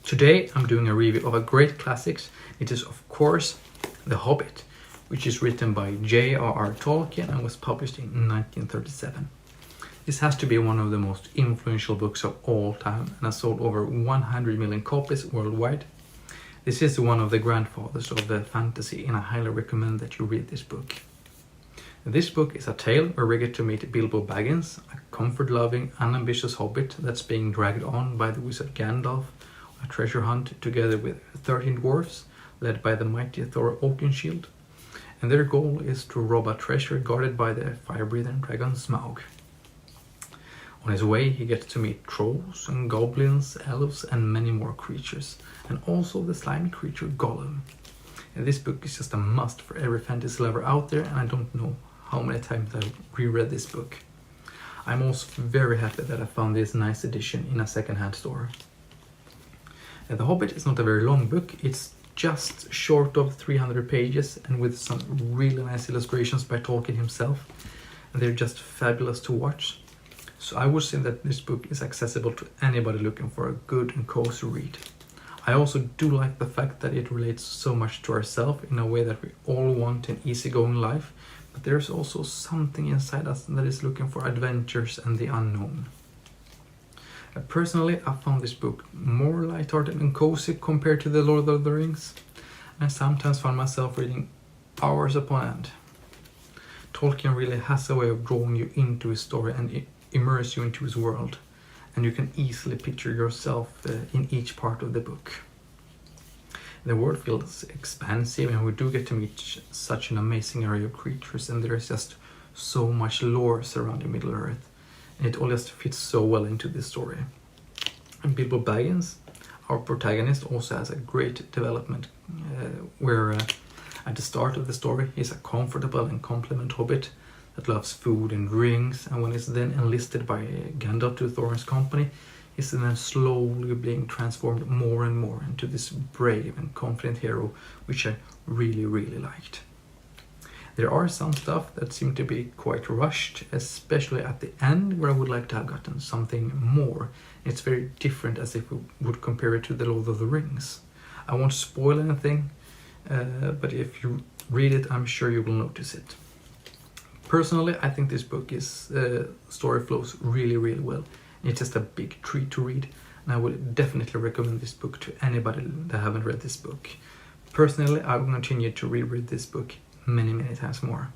Today I'm doing a review of a great classics. It is of course The Hobbit, which is written by J R R Tolkien and was published in 1937. This has to be one of the most influential books of all time and has sold over 100 million copies worldwide. This is one of the grandfathers of the fantasy, and I highly recommend that you read this book. This book is a tale where we get to meet Bilbo Baggins, a comfort-loving, unambitious hobbit that's being dragged on by the wizard Gandalf, a treasure hunt together with 13 dwarfs, led by the mighty Thor Oakenshield, and their goal is to rob a treasure guarded by the fire-breathing dragon Smaug. On his way he gets to meet trolls and goblins, elves and many more creatures, and also the slimy creature Gollum. And this book is just a must for every fantasy lover out there, and I don't know how many times I've reread this book. I'm also very happy that I found this nice edition in a second-hand store. The Hobbit is not a very long book, it's just short of 300 pages and with some really nice illustrations by Tolkien himself, and they're just fabulous to watch. So I would say that this book is accessible to anybody looking for a good and cozy read. I also do like the fact that it relates so much to ourselves in a way that we all want an easygoing life, but there's also something inside us that is looking for adventures and the unknown. Personally, I found this book more lighthearted and cozy compared to The Lord of the Rings, and I sometimes found myself reading hours upon end. Tolkien really has a way of drawing you into his story and immerse you into his world, and you can easily picture yourself in each part of the book. The world feels expansive, and we do get to meet such an amazing array of creatures, and there is just so much lore surrounding Middle-earth, and it all just fits so well into this story. And Bilbo Baggins, our protagonist, also has a great development where at the start of the story he's a comfortable and competent hobbit that loves food and drinks, and when he's then enlisted by Gandalf to Thorin's company, he's then slowly being transformed more and more into this brave and confident hero, which I really liked. There are some stuff that seem to be quite rushed, especially at the end, where I would like to have gotten something more. It's very different as if we would compare it to The Lord of the Rings. I won't spoil anything, but if you read it, I'm sure you will notice it. Personally, I think this book is story flows really well. It's just a big treat to read, and I would definitely recommend this book to anybody that haven't read this book. Personally, I will continue to reread this book many times more.